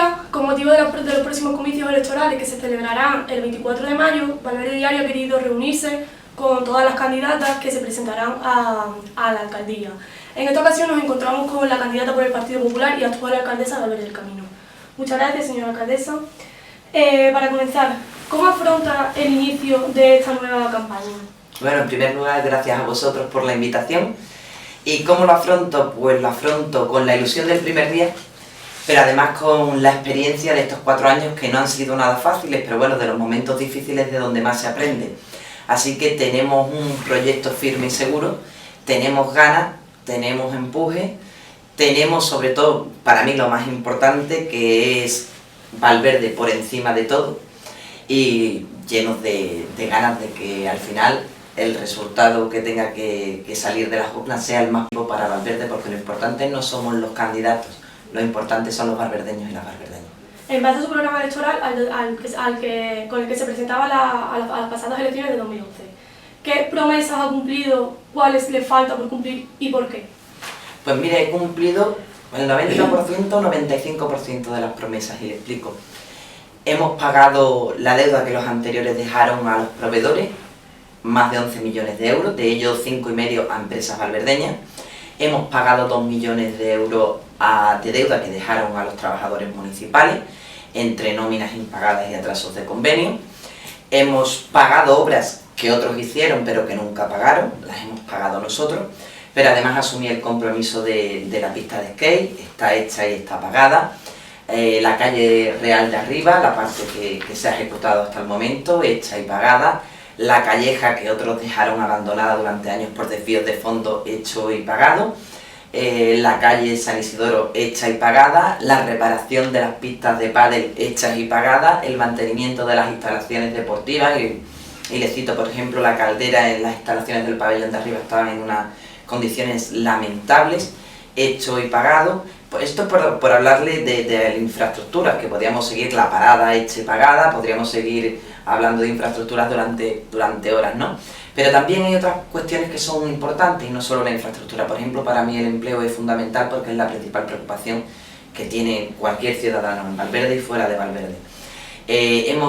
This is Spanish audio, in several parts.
día, con motivo de los próximos comicios electorales que se celebrarán el 24 de mayo, Valverde Diario ha querido reunirse con todas las candidatas que se presentarán a la alcaldía. En esta ocasión nos encontramos con la candidata por el Partido Popular y actual alcaldesa de Valverde del Camino. Muchas gracias, señora alcaldesa. Para comenzar, ¿cómo afronta el inicio de esta nueva campaña? Bueno, en primer lugar, gracias a vosotros por la invitación. ¿Y cómo lo afronto? Pues lo afronto con la ilusión del primer día, pero además con la experiencia de estos 4 años que no han sido nada fáciles, pero bueno, de los momentos difíciles de donde más se aprende. Así que tenemos un proyecto firme y seguro, tenemos ganas, tenemos empuje, tenemos sobre todo, para mí lo más importante, que es Valverde por encima de todo, y llenos de ganas de que al final el resultado que tenga que salir de las urnas sea el más vivo para Valverde, porque lo importante no somos los candidatos, lo importante son los valverdeños y las valverdeñas. En base a su programa electoral, con el que se presentaba a las pasadas elecciones de 2011, ¿qué promesas ha cumplido, cuáles le falta por cumplir y por qué? Pues mira, he cumplido el 90%, 95% de las promesas, y le explico. Hemos pagado la deuda que los anteriores dejaron a los proveedores, más de 11 millones de euros, de ellos 5,5 a empresas valverdeñas. Hemos pagado 2 millones de euros de deuda que dejaron a los trabajadores municipales, entre nóminas impagadas y atrasos de convenio. Hemos pagado obras que otros hicieron pero que nunca pagaron, las hemos pagado nosotros, pero además asumí el compromiso de la pista de skate, está hecha y está pagada. La calle Real de Arriba, la parte que se ha ejecutado hasta el momento, hecha y pagada. La calleja que otros dejaron abandonada durante años por desvíos de fondo, hecho y pagado. La calle San Isidoro, hecha y pagada. La reparación de las pistas de pádel, hechas y pagadas. El mantenimiento de las instalaciones deportivas. Y les cito, por ejemplo, la caldera en las instalaciones del pabellón de arriba estaban en unas condiciones lamentables, hecho y pagado. Pues esto por hablarle de infraestructuras, que podríamos seguir la parada hecha y pagada, podríamos seguir hablando de infraestructuras durante horas, ¿no? Pero también hay otras cuestiones que son importantes, y no solo la infraestructura. Por ejemplo, para mí el empleo es fundamental porque es la principal preocupación que tiene cualquier ciudadano en Valverde y fuera de Valverde.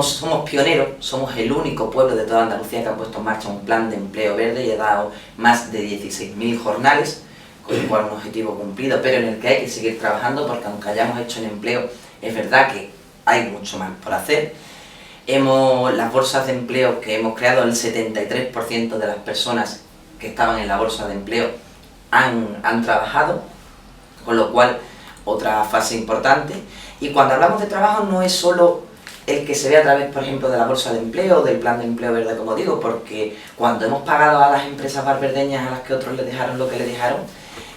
Somos pioneros, somos el único pueblo de toda Andalucía que ha puesto en marcha un plan de empleo verde y ha dado más de 16.000 jornales, con el cual un objetivo cumplido, pero en el que hay que seguir trabajando, porque aunque hayamos hecho en empleo, es verdad que hay mucho más por hacer. Las bolsas de empleo que hemos creado, el 73% de las personas que estaban en la bolsa de empleo han trabajado, con lo cual otra fase importante. Y cuando hablamos de trabajo no es solo el que se ve a través, por ejemplo, de la bolsa de empleo o del plan de empleo verde, como digo, porque cuando hemos pagado a las empresas valverdeñas a las que otros les dejaron lo que les dejaron,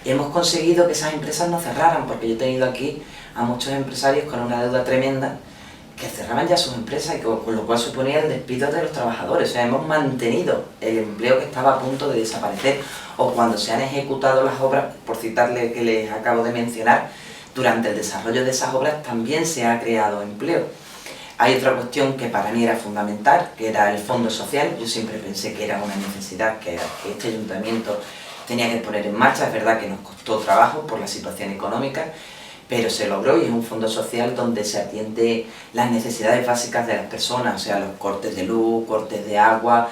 hemos conseguido que esas empresas no cerraran, porque yo he tenido aquí a muchos empresarios con una deuda tremenda que cerraban ya sus empresas, y con lo cual suponía el despido de los trabajadores. O sea, hemos mantenido el empleo que estaba a punto de desaparecer, o cuando se han ejecutado las obras, por citarle que les acabo de mencionar, durante el desarrollo de esas obras también se ha creado empleo. Hay otra cuestión que para mí era fundamental, que era el fondo social. Yo siempre pensé que era una necesidad que este ayuntamiento tenía que poner en marcha. Es verdad que nos costó trabajo por la situación económica, pero se logró, y es un fondo social donde se atiende las necesidades básicas de las personas, o sea, los cortes de luz, cortes de agua,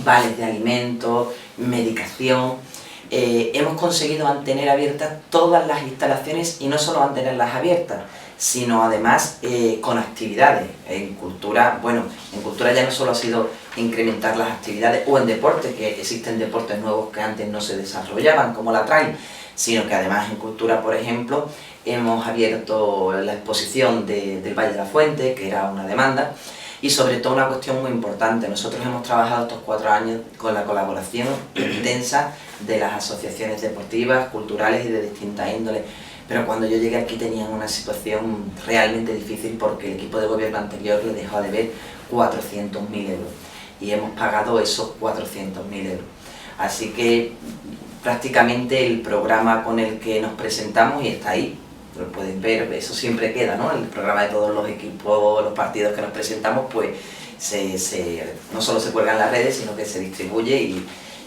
vales de alimentos, medicación. Hemos conseguido mantener abiertas todas las instalaciones, y no solo mantenerlas abiertas, sino además con actividades. En cultura, bueno, en cultura ya no solo ha sido incrementar las actividades, o en deporte, que existen deportes nuevos que antes no se desarrollaban, como la trail, sino que además en cultura, por ejemplo, hemos abierto la exposición del Valle de la Fuente, que era una demanda, y sobre todo una cuestión muy importante. Nosotros hemos trabajado estos 4 años con la colaboración intensa de las asociaciones deportivas, culturales y de distintas índoles, pero cuando yo llegué aquí tenían una situación realmente difícil porque el equipo de gobierno anterior le dejó de ver 400.000 euros, y hemos pagado esos 400.000 euros. Así que prácticamente el programa con el que nos presentamos, y está ahí, lo pueden ver, eso siempre queda, ¿no? El programa de todos los equipos, los partidos que nos presentamos, pues no solo se cuelga en las redes, sino que se distribuye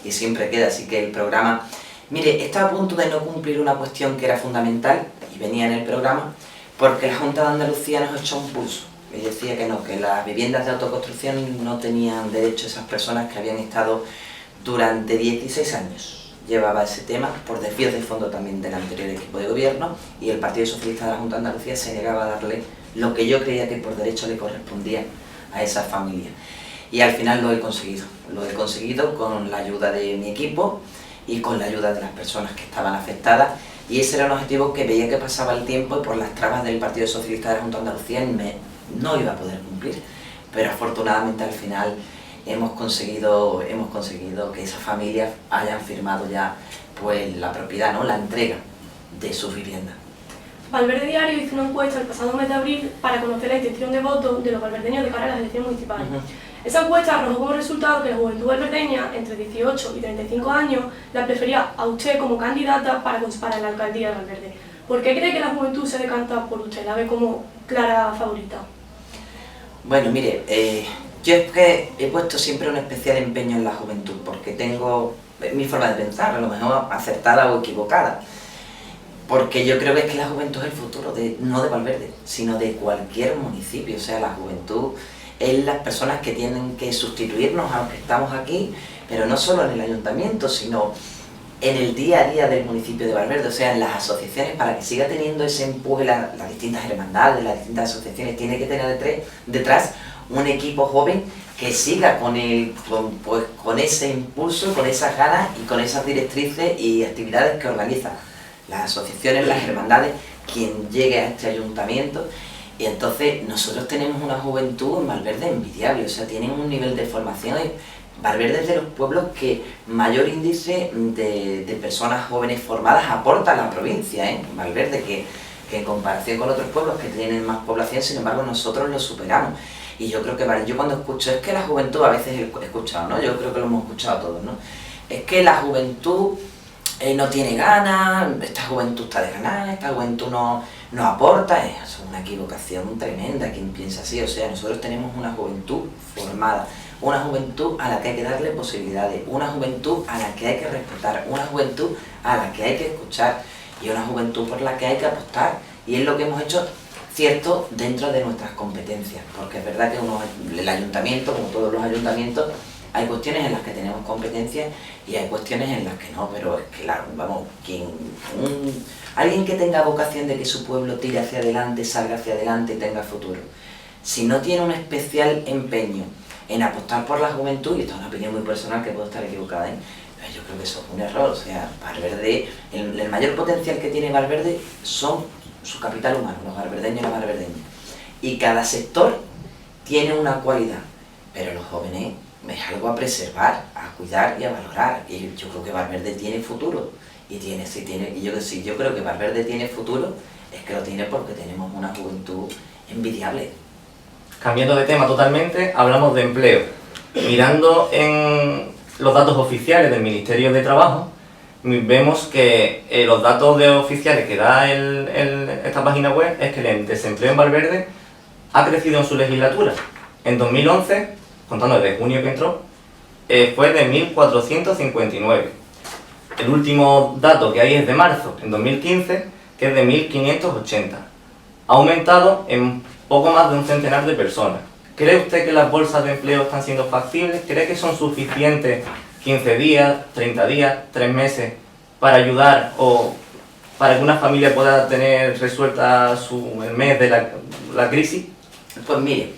y siempre queda. Así que el programa, mire, estaba a punto de no cumplir una cuestión que era fundamental y venía en el programa, porque la Junta de Andalucía nos echó un pulso y decía que no, que las viviendas de autoconstrucción no tenían derecho esas personas que habían estado durante 16 años. Llevaba ese tema por desvíos de fondo también del anterior equipo de gobierno, y el Partido Socialista de la Junta de Andalucía se negaba a darle lo que yo creía que por derecho le correspondía a esa familia. Y al final lo he conseguido con la ayuda de mi equipo y con la ayuda de las personas que estaban afectadas, y ese era un objetivo que veía que pasaba el tiempo y por las trabas del Partido Socialista de la Junta de Andalucía no iba a poder cumplir, pero afortunadamente al final hemos conseguido que esas familias hayan firmado ya pues la propiedad, ¿no?, la entrega de sus viviendas. Valverde Diario hizo una encuesta el pasado mes de abril para conocer la intención de voto de los valverdeños de cara a las elecciones municipales. Esa encuesta arrojó como resultado que la juventud valverdeña, entre 18 y 35 años, la prefería a usted como candidata para la alcaldía de Valverde. ¿Por qué cree que la juventud se decanta por usted? ¿La ve como clara favorita? Bueno, mire, yo es que he puesto siempre un especial empeño en la juventud, porque tengo mi forma de pensar, a lo mejor acertada o equivocada, porque yo creo que es que la juventud es el futuro, no de Valverde, sino de cualquier municipio. O sea, la juventud es las personas que tienen que sustituirnos aunque estamos aquí, pero no solo en el ayuntamiento, sino en el día a día del municipio de Valverde, o sea, en las asociaciones, para que siga teniendo ese empuje las distintas hermandades, las distintas asociaciones, tiene que tener detrás un equipo joven que siga con ese impulso, con esas ganas y con esas directrices y actividades que organizan las asociaciones, las hermandades, quien llegue a este ayuntamiento. Y entonces nosotros tenemos una juventud en Valverde envidiable, o sea, tienen un nivel de formación. Valverde es de los pueblos que mayor índice de personas jóvenes formadas aporta a la provincia, Valverde, que en comparación con otros pueblos que tienen más población, sin embargo nosotros lo superamos. Y yo creo que, yo cuando escucho, es que la juventud, a veces he escuchado, ¿no?, yo creo que lo hemos escuchado todos, ¿no?, es que la juventud no tiene ganas, esta juventud está desganada, esta juventud no aporta. Es una equivocación tremenda quien piensa así. O sea, nosotros tenemos una juventud formada, una juventud a la que hay que darle posibilidades, una juventud a la que hay que respetar, una juventud a la que hay que escuchar y una juventud por la que hay que apostar. Y es lo que hemos hecho, cierto, dentro de nuestras competencias, porque es verdad que el ayuntamiento, como todos los ayuntamientos, hay cuestiones en las que tenemos competencias y hay cuestiones en las que no, pero es que, vamos, alguien que tenga vocación de que su pueblo tire hacia adelante, salga hacia adelante y tenga futuro, si no tiene un especial empeño en apostar por la juventud, y esto es una opinión muy personal que puedo estar equivocada, pero yo creo que eso es un error. O sea, Valverde, el mayor potencial que tiene Valverde son su capital humano, los valverdeños y las valverdeñas, y cada sector tiene una cualidad, pero los jóvenes es algo a preservar, a cuidar y a valorar. Y yo creo que Valverde tiene futuro, y yo creo que Valverde tiene futuro, es que lo tiene porque tenemos una juventud envidiable. Cambiando de tema totalmente, hablamos de empleo. Mirando en los datos oficiales del Ministerio de Trabajo, vemos que los datos oficiales que da esta página web es que el desempleo en Valverde ha crecido en su legislatura. En 2011, contando desde junio que entró, fue de 1.459. El último dato que hay es de marzo, en 2015, que es de 1.580. Ha aumentado en poco más de un centenar de personas. ¿Cree usted que las bolsas de empleo están siendo factibles? ¿Cree que son suficientes 15 días, 30 días, 3 meses para ayudar o para que una familia pueda tener resuelta el mes de la crisis? Pues mire,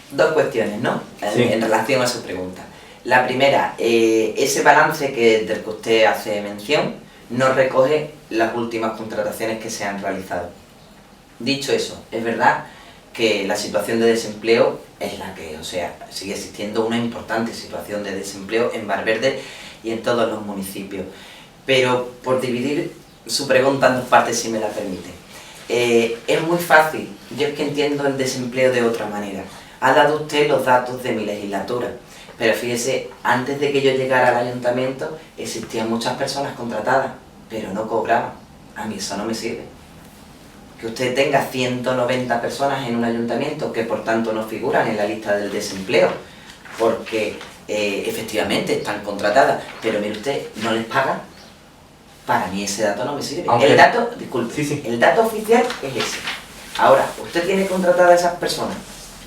dos cuestiones, ¿no?, Sí. en relación a su pregunta. La primera, ese balance del que usted hace mención no recoge las últimas contrataciones que se han realizado. Dicho eso, es verdad que la situación de desempleo es la que, o sea, sigue existiendo una importante situación de desempleo en Valverde y en todos los municipios. Pero por dividir su pregunta en dos partes, si me la permite. Es muy fácil, yo es que entiendo el desempleo de otra manera. Ha dado usted los datos de mi legislatura, pero fíjese, antes de que yo llegara al ayuntamiento existían muchas personas contratadas, pero no cobraban. A mí eso no me sirve. Que usted tenga 190 personas en un ayuntamiento que por tanto no figuran en la lista del desempleo, porque efectivamente están contratadas, pero mire usted, no les pagan, para mí ese dato no me sirve. Aunque... El dato, disculpe, Sí. el dato oficial es ese. Ahora, ¿usted tiene contratadas a esas personas?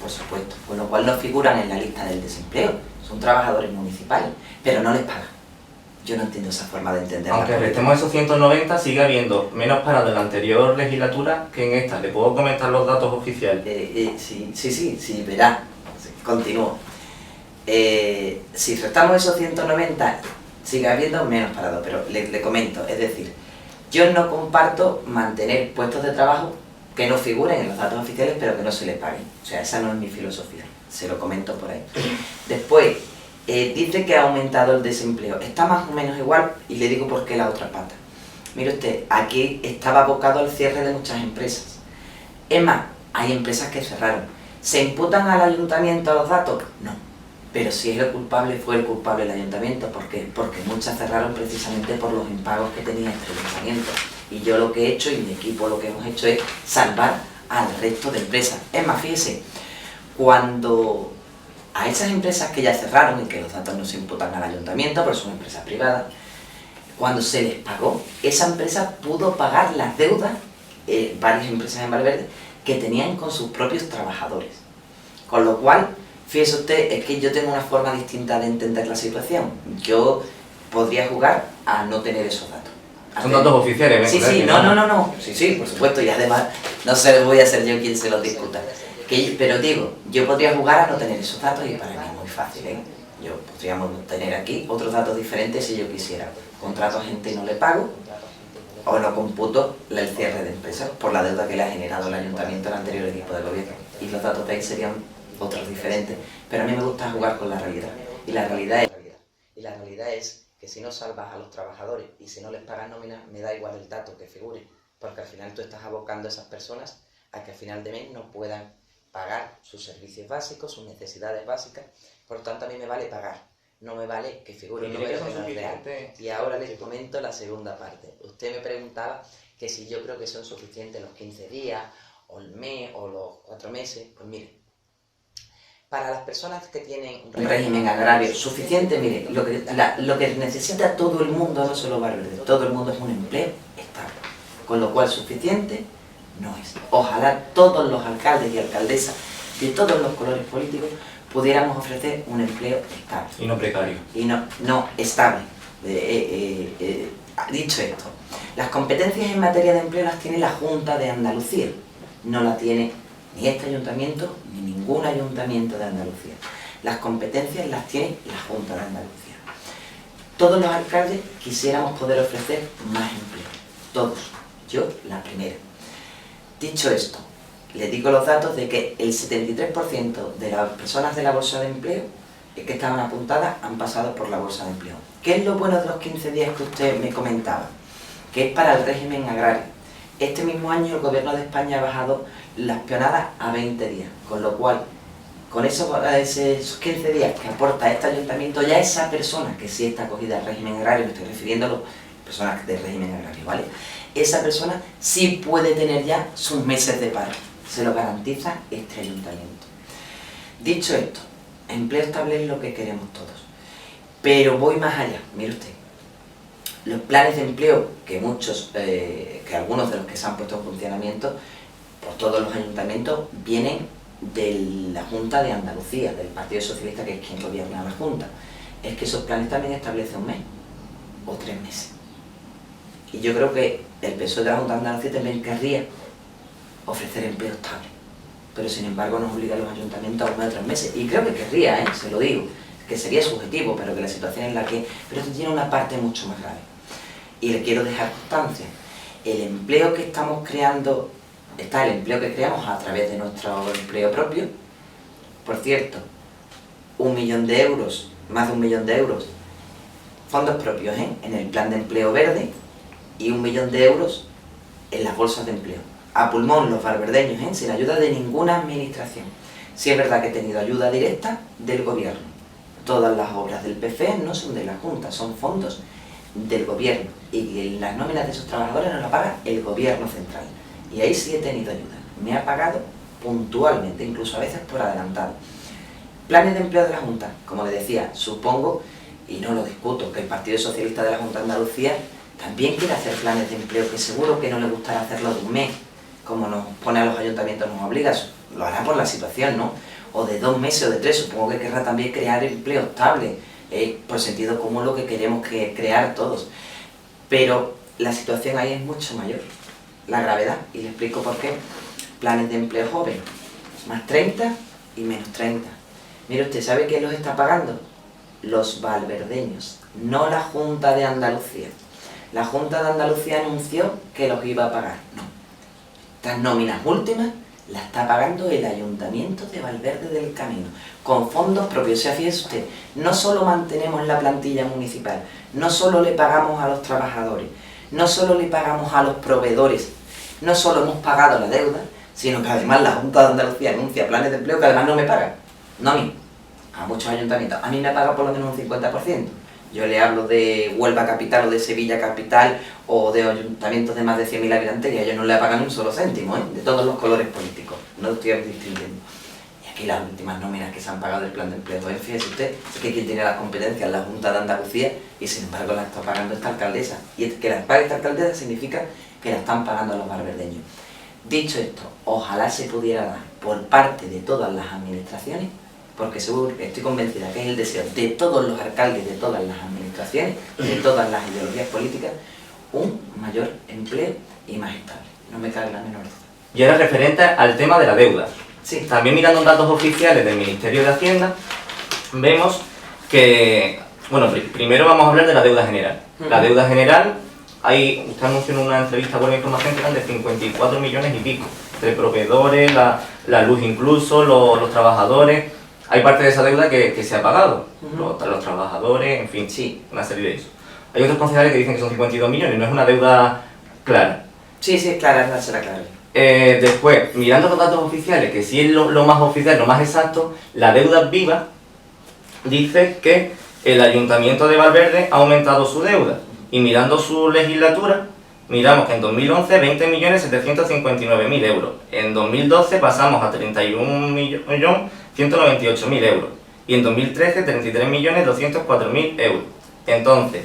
Por supuesto, con lo cual no figuran en la lista del desempleo. Son trabajadores municipales, pero no les pagan. Yo no entiendo esa forma de entender. Aunque restemos esos 190, sigue habiendo menos parados en la anterior legislatura que en esta. ¿Le puedo comentar los datos oficiales? Sí, verá. Continúo. Si restamos esos 190, sigue habiendo menos parados, pero le comento, es decir, yo no comparto mantener puestos de trabajo que no figuren en los datos oficiales, pero que no se les paguen. O sea, esa no es mi filosofía, se lo comento por ahí. Después, dice que ha aumentado el desempleo. Está más o menos igual, y le digo por qué la otra pata. Mire usted, aquí estaba abocado al cierre de muchas empresas. Es más, hay empresas que cerraron. ¿Se imputan al ayuntamiento los datos? No. Pero si es el culpable, fue el culpable el ayuntamiento. ¿Por qué? Porque muchas cerraron precisamente por los impagos que tenía este ayuntamiento. Y yo lo que he hecho, y mi equipo lo que hemos hecho, es salvar al resto de empresas. Es más, fíjese, cuando a esas empresas que ya cerraron y que los datos no se imputan al ayuntamiento, porque son empresas privadas, cuando se les pagó, esa empresa pudo pagar las deudas, varias empresas en Valverde, que tenían con sus propios trabajadores. Con lo cual, fíjese usted, es que yo tengo una forma distinta de entender la situación. Yo podría jugar a no tener esos datos. Son datos oficiales, ¿ven? Sí, no. Sí, por supuesto, y además no se voy a ser yo quien se los discuta. Pero digo, yo podría jugar a no tener esos datos y para mí es muy fácil, ¿eh? Yo podríamos tener aquí otros datos diferentes si yo quisiera. Contrato a gente y no le pago, o no computo el cierre de empresas por la deuda que le ha generado el ayuntamiento al anterior equipo de gobierno. Y los datos de ahí serían otros diferentes. Pero a mí me gusta jugar con la realidad. Y la realidad es que si no salvas a los trabajadores y si no les pagas nómina, me da igual el dato que figure. Porque al final tú estás abocando a esas personas a que al final de mes no puedan pagar sus servicios básicos, sus necesidades básicas. Por lo tanto, a mí me vale pagar. No me vale que figure un número que no es real. Y ahora les comento la segunda parte. Usted me preguntaba que si yo creo que son suficientes los 15 días, o el mes, o los 4 meses. Pues mire, para las personas que tienen un régimen agrario suficiente, mire, lo que necesita todo el mundo, no solo Valverde, todo el mundo es un empleo estable. Con lo cual suficiente no es. Ojalá todos los alcaldes y alcaldesas de todos los colores políticos pudiéramos ofrecer un empleo estable. Y no precario. Y no estable. Dicho esto, las competencias en materia de empleo las tiene la Junta de Andalucía. No la tiene ni este ayuntamiento ni ningún ayuntamiento de Andalucía. Las competencias las tiene la Junta de Andalucía. Todos los alcaldes quisiéramos poder ofrecer más empleo. Todos. Yo, la primera. Dicho esto, les digo los datos de que el 73% de las personas de la bolsa de empleo que estaban apuntadas han pasado por la bolsa de empleo. ¿Qué es lo bueno de los 15 días que usted me comentaba? Que es para el régimen agrario. Este mismo año el gobierno de España ha bajado las peonadas a 20 días, con lo cual, con esos 15 días que aporta este ayuntamiento, ya esa persona que sí está acogida al régimen agrario, me estoy refiriendo a las personas del régimen agrario, ¿vale? Esa persona sí puede tener ya sus meses de paro. Se lo garantiza este ayuntamiento. Dicho esto, empleo estable es lo que queremos todos. Pero voy más allá, mire usted. Los planes de empleo, que algunos de los que se han puesto en funcionamiento por todos los ayuntamientos, vienen de la Junta de Andalucía, del Partido Socialista, que es quien gobierna la Junta. Es que esos planes también establecen un mes o 3 meses. Y yo creo que el PSOE de la Junta de Andalucía también querría ofrecer empleo estable, pero sin embargo nos obliga a los ayuntamientos a 1 o 3 meses, y creo que querría, se lo digo, que sería subjetivo, pero que la situación es la que... Pero esto tiene una parte mucho más grave, y le quiero dejar constancia. El empleo que estamos creando, está el empleo que creamos a través de nuestro empleo propio, por cierto, 1 millón de euros, más de 1 millón de euros, fondos propios en el plan de empleo verde, y 1 millón de euros en las bolsas de empleo. A pulmón los valverdeños, sin ayuda de ninguna administración. Sí es verdad que he tenido ayuda directa del gobierno. Todas las obras del PFE no son de la Junta, son fondos del gobierno. Y las nóminas de esos trabajadores nos las paga el gobierno central. Y ahí sí he tenido ayuda. Me ha pagado puntualmente, incluso a veces por adelantado. Planes de empleo de la Junta, como le decía, supongo, y no lo discuto, que el Partido Socialista de la Junta de Andalucía también quiere hacer planes de empleo, que seguro que no le gustará hacerlo de 1 mes, como nos pone a los ayuntamientos, nos obliga, lo hará por la situación, ¿no? O de 2 meses o de 3, supongo que querrá también crear empleo estable, por sentido común lo que queremos crear todos. Pero la situación ahí es mucho mayor, la gravedad, y le explico por qué. Planes de empleo joven, más 30 y menos 30. Mire usted, ¿sabe quién los está pagando? Los valverdeños, no la Junta de Andalucía. La Junta de Andalucía anunció que los iba a pagar, no. Estas nóminas últimas las está pagando el Ayuntamiento de Valverde del Camino, con fondos propios. O sea, fíjese usted, no solo mantenemos la plantilla municipal, no solo le pagamos a los trabajadores, no solo le pagamos a los proveedores, no solo hemos pagado la deuda, sino que además la Junta de Andalucía anuncia planes de empleo que además no me pagan. No a mí, a muchos ayuntamientos. A mí me paga por lo menos un 50%. Yo le hablo de Huelva Capital o de Sevilla Capital o de ayuntamientos de más de 100.000 habitantes y a ellos no le pagan un solo céntimo, de todos los colores políticos. No estoy distinguiendo. Y aquí las últimas nóminas que se han pagado del plan de empleo, fíjese usted, es que quien tiene las competencias, la Junta de Andalucía, y sin embargo la está pagando esta alcaldesa. Y que las pague esta alcaldesa significa que la están pagando a los valverdeños. Dicho esto, ojalá se pudiera dar por parte de todas las administraciones, porque seguro, estoy convencida que es el deseo de todos los alcaldes, de todas las administraciones, de todas las ideologías políticas, un mayor empleo y más estable. No me cabe la menor duda. Y ahora referente al tema de la deuda. Sí. También mirando datos oficiales del Ministerio de Hacienda, vemos que, bueno, primero vamos a hablar de la deuda general. La deuda general, usted anunció en una entrevista con la información que eran de 54 millones y pico, de proveedores, la luz incluso, los trabajadores. Hay parte de esa deuda que se ha pagado, los trabajadores, en fin, sí, una serie de eso. Hay otros concejales que dicen que son 52 millones, no es una deuda clara. Sí, es clara, no será clara. Después, mirando los datos oficiales, que sí es lo más oficial, lo más exacto, la deuda viva dice que el Ayuntamiento de Valverde ha aumentado su deuda. Y mirando su legislatura, miramos que en 2011 20.759.000 euros. En 2012 pasamos a 31.198.000 euros. Y en 2013 33.204.000 euros. Entonces,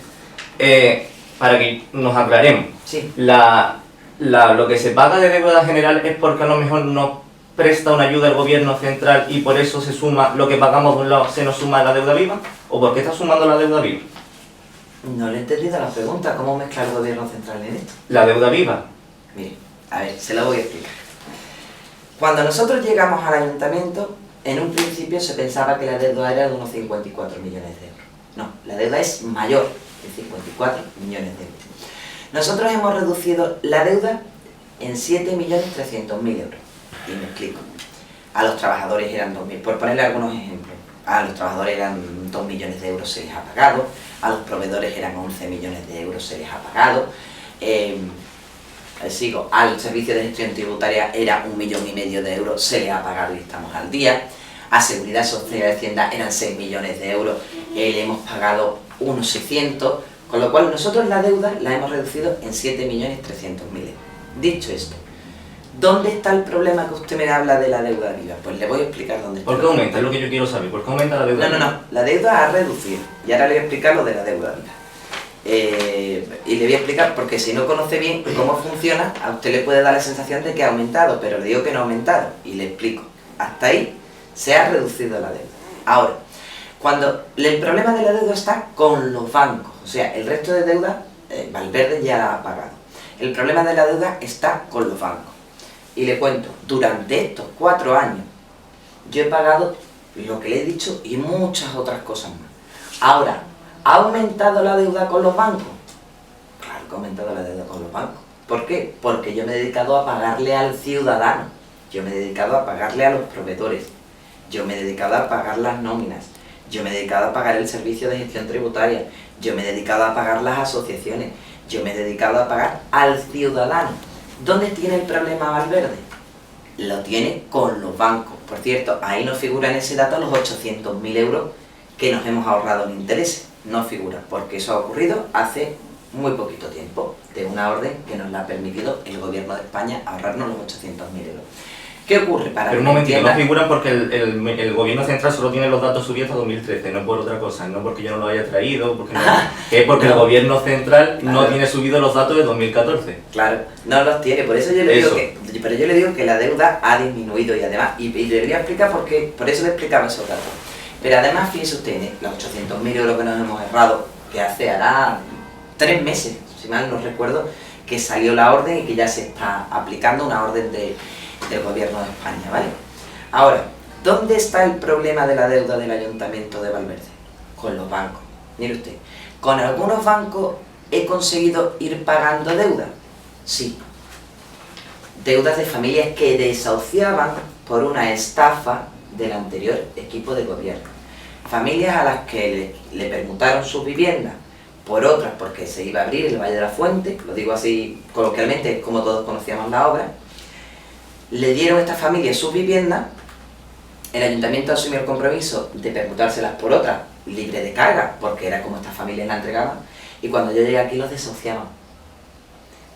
para que nos aclaremos, sí. Lo que se paga de deuda general es porque a lo mejor nos presta una ayuda el gobierno central y por eso se suma lo que pagamos de un lado, se nos suma la deuda viva, ¿o por qué está sumando la deuda viva? No le he entendido la pregunta, ¿cómo mezcla el gobierno central en esto? La deuda viva. Mire, a ver, se la voy a explicar. Cuando nosotros llegamos al ayuntamiento, en un principio se pensaba que la deuda era de unos 54 millones de euros. No, la deuda es mayor de 54 millones de euros. Nosotros hemos reducido la deuda en 7.300.000 euros. Y me explico. A los trabajadores eran 2.000, por ponerle algunos ejemplos. A los trabajadores eran 2 millones de euros, se les ha pagado. A los proveedores eran 11 millones de euros, se les ha pagado. Al servicio de gestión tributaria era 1,5 millones de euros, se les ha pagado y estamos al día. A Seguridad Social y Hacienda eran 6 millones de euros, le hemos pagado unos 600, con lo cual nosotros la deuda la hemos reducido en 7.300.000 euros. Dicho esto, ¿dónde está el problema que usted me habla de la deuda viva? Pues le voy a explicar dónde está. ¿Por qué aumenta? Es lo que yo quiero saber. ¿Por qué aumenta la deuda viva? No, la deuda ha reducido. Y ahora le voy a explicar lo de la deuda viva. Y le voy a explicar, porque si no conoce bien cómo funciona, a usted le puede dar la sensación de que ha aumentado, pero le digo que no ha aumentado. Y le explico. Hasta ahí se ha reducido la deuda. Ahora, cuando el problema de la deuda está con los bancos, o sea, el resto de deuda, Valverde ya la ha pagado. El problema de la deuda está con los bancos. Y le cuento, durante estos 4 años, yo he pagado lo que le he dicho y muchas otras cosas más. Ahora, ¿ha aumentado la deuda con los bancos? Claro que ha aumentado la deuda con los bancos. ¿Por qué? Porque yo me he dedicado a pagarle al ciudadano, yo me he dedicado a pagarle a los proveedores, yo me he dedicado a pagar las nóminas, yo me he dedicado a pagar el servicio de gestión tributaria, yo me he dedicado a pagar las asociaciones, yo me he dedicado a pagar al ciudadano. ¿Dónde tiene el problema Valverde? Lo tiene con los bancos. Por cierto, ahí no figura en ese dato los 800.000 euros que nos hemos ahorrado en intereses. No figura, porque eso ha ocurrido hace muy poquito tiempo, de una orden que nos la ha permitido el gobierno de España ahorrarnos los 800.000 euros. ¿Qué ocurre? Para Pero un que momentito, no entiendan- figuran porque el gobierno central solo tiene los datos subidos a 2013, no por otra cosa, no porque yo no lo haya traído, porque no, que es porque el No. gobierno central no Claro. tiene subidos los datos de 2014. Claro, no los tiene, por eso yo le digo Eso. pero yo le digo que la deuda ha disminuido y además, y le voy a explicar por qué, por eso le explicaba esos datos. Pero además, fíjese usted, los 800.000 euros que nos hemos errado, que hará 3 meses, si mal no recuerdo, que salió la orden y que ya se está aplicando una orden del gobierno de España, ¿vale? Ahora, ¿dónde está el problema de la deuda del Ayuntamiento de Valverde? Con los bancos. Mire usted, con algunos bancos he conseguido ir pagando deuda. Sí. Deudas de familias que desahuciaban por una estafa del anterior equipo de gobierno. Familias a las que le permutaron sus viviendas por otras porque se iba a abrir el Valle de la Fuente, lo digo así coloquialmente, como todos conocíamos la obra. Le dieron a estas familias sus viviendas, el ayuntamiento asumió el compromiso de permutárselas por otras, libre de carga, porque era como estas familias la entregaban, y cuando yo llegué aquí los desahuciaban.